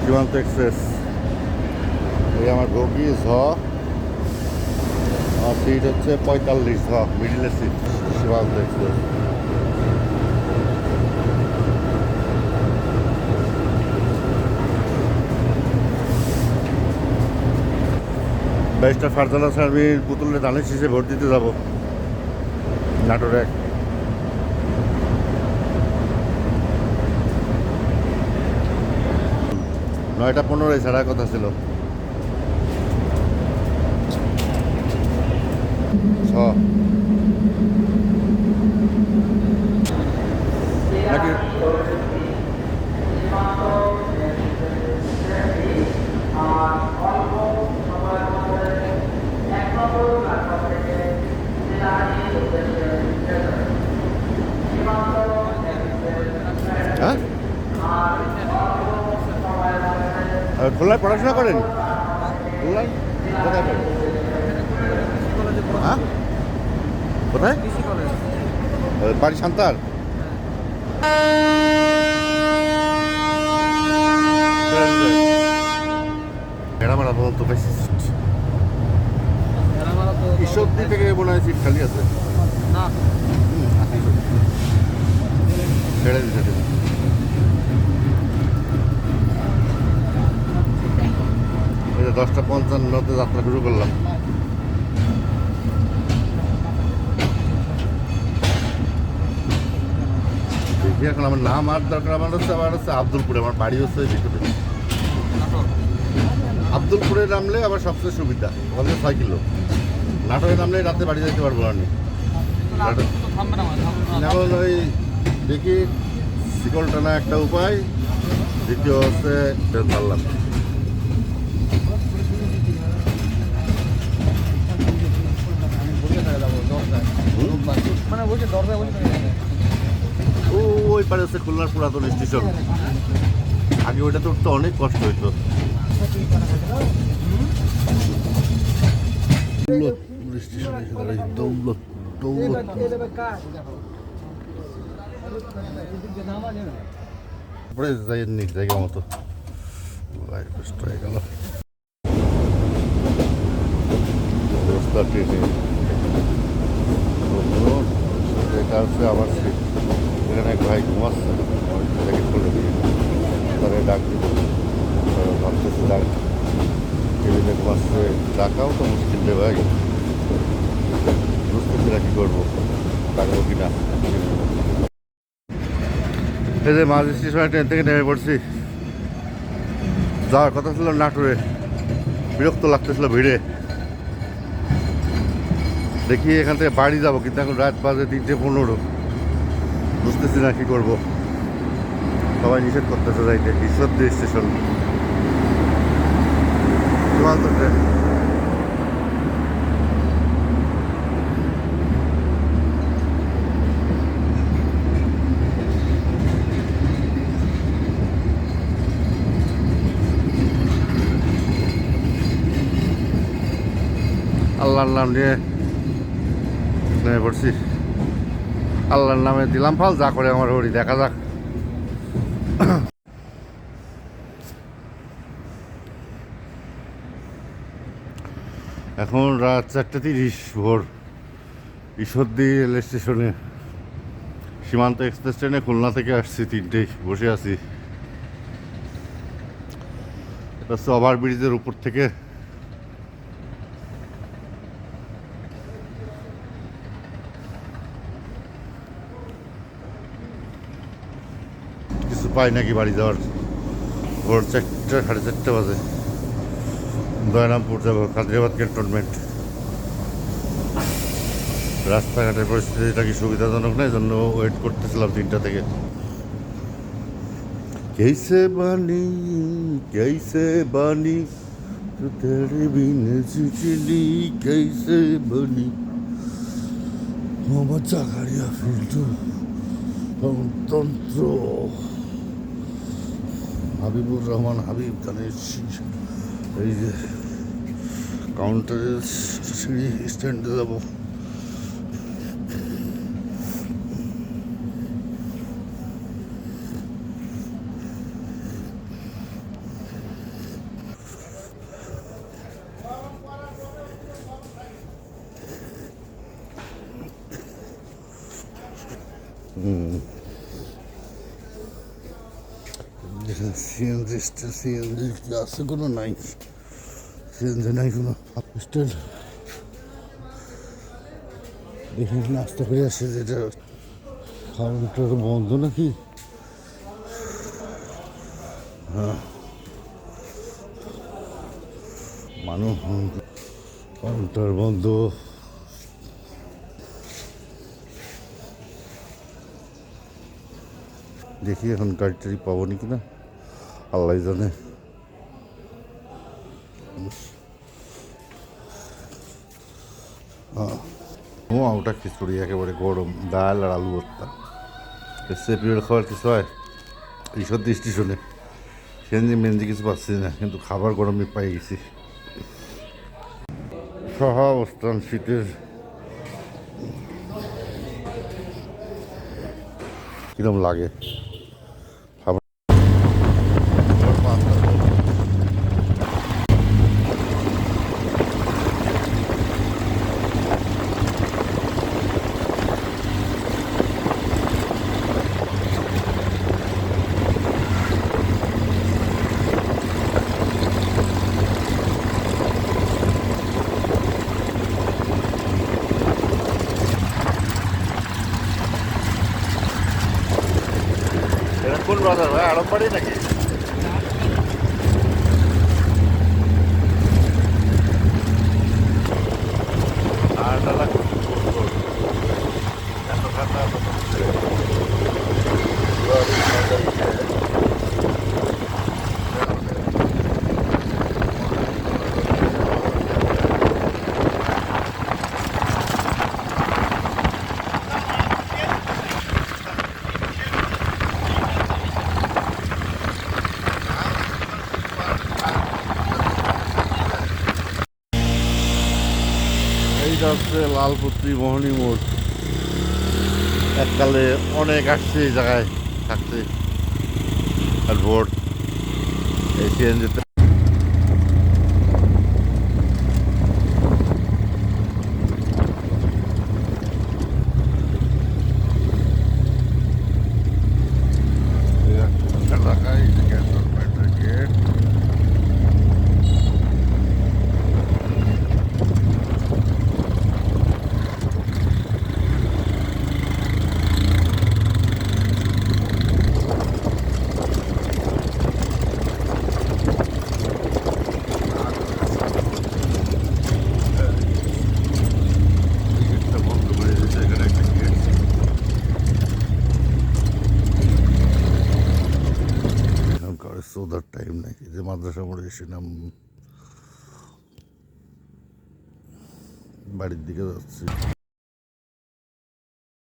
সীমান্ত এক্সপ্রেস। এই আমার বগি ঝ, আর সিট হচ্ছে 45 ঝ, মিডিলের সিট। সীমান্ত এক্সপ্রেস ব্যারিস্টার ফারজানা সার্বির পুতুলের ধানের শীষে ভোট দিতে যাব নাটোরে। 9টা 15 ছাড়ার কথা ছিল। নাকি হ্যাঁ, খুলনায় পড়াশোনা করেন? খুলনায় কোথায় পড়েন? হ্যাঁ, কোথায়? বাড়ি সান্তার। ভেড়ামারা বলতো বেশি ঈশ্বরদী থেকে মনে হয় সিট খালি আছে। ছেড়ে দিতে 10টা 55-তে যাত্রা শুরু করলাম। দেখি এখন আমার নাম আর দরকার। আমার হচ্ছে আব্দুলপুরে, আমার বাড়ি হচ্ছে ভিতরে। আব্দুলপুরে নামলে আবার সবচেয়ে সুবিধা, ওখানে 6 কিলো। নাটোরে নামলে রাতে বাড়ি যেতে পারবো আমি। এখন ওই দেখি শিকল টানা একটা উপায়, দ্বিতীয় হচ্ছে ট্রেন ধরলাম। ওই পারে হচ্ছে খুলনার পুরাতন স্টেশন। আগে ওইটা তো উঠতে অনেক কষ্ট হইতো। জায়গা মতো কষ্ট হয়ে গেল অবস্থা। ট্রেনে আবার এখানে এক ভাই ঘুমাচ্ছে, জ্যাকেট খুলে দিয়ে তারা ডাক দিল, ভাবতেছে ডাক টেবিলে ঘুমাচ্ছে, ডাকাও তো মুশকিল রে ভাই, বুঝতেছি না কী করবো, ডাকবো কিনা। এই যে মাঝ স্টেশনে ট্রেন থেকে নেমে পড়ছি। যাওয়ার কথা ছিল নাটোরে, বিরক্ত লাগতেছিল ভিড়ে। দেখি এখান থেকে বাড়ি যাবো, কিন্তু এখন রাত বাজে 3:15, বুঝতেছি না কী করবো। সবাই নিষেধ করতেছে যাইতে। ঈশ্বরদী স্টেশন, সীমান্ত ট্রেন। আল্লাহর নাম নিয়ে নেমে পড়ছি। আল্লাহর নামে দিলাম ফাল, যা করে আমার হরি, দেখা যাক। এখন রাত 4:30 ভোর। ঈশ্বরদী রেল স্টেশনে সীমান্ত এক্সপ্রেস ট্রেনে খুলনা থেকে আসছি 3টেয়, বসে আছি। এটা হচ্ছে ওভারব্রিজের উপর থেকে। কিছু পাই নাকি বাড়ি যাওয়ার? ভোর 4টা 4:30 বাজে। দয়নামপুর যাবো, কাদিরাবাদ ক্যান্টনমেন্ট। রাস্তাঘাটের পরিস্থিতিটা কি সুবিধাজনক না, এই জন্য ওয়েট করতেছিলাম 3টা থেকে। कैसे बानी तो तेरे बिन चिचली कैसे बनी मोहम्मद জাকারিয়া ফিল্টু তন্ত্র হাবিবুর রহমান হাবিব গানের এই যে কাউন্টারের সিঁড়ি স্ট্যান্ডে যাবো। সিএনজি সিএনজি আছে কোনো নাই, সিএনজি নাই কোনো স্টেল। দেখি নাস্তা করে আসে, যেটা কাউন্টার বন্ধ নাকি। হ্যাঁ, মানুষ কাউন্টার বন্ধ। দেখি এখন গাড়ি টাড়ি পাবো নি কিনা, আল্লাহ জানে। ওটা খিচুড়ি একেবারে গরম, ডাল আর আলু ভর্তা। সেপিওর খাবার কিছু হয় ঈশ্বর স্টেশনে, সেঞ্জি মেঞ্জি কিছু পাচ্ছি না, কিন্তু খাবার গরমে পাই গেছি। সহ অবস্থান শীতের। কিরম লাগে খাবার? এটা কোন বাজার ভাই, আড়ম্বাড়ি নাকি? আর দাদা এত খাতা এইটা হচ্ছে লালপুত্রি মোহনী মোড়। এককালে অনেক আসছে এই জায়গায় থাকতে, আর ভোট এই সিএনজিতে। সোদার টাইম নাকি যে মাদ্রাসা মোড়ে এসেছিলাম, বাড়ির দিকে যাচ্ছি।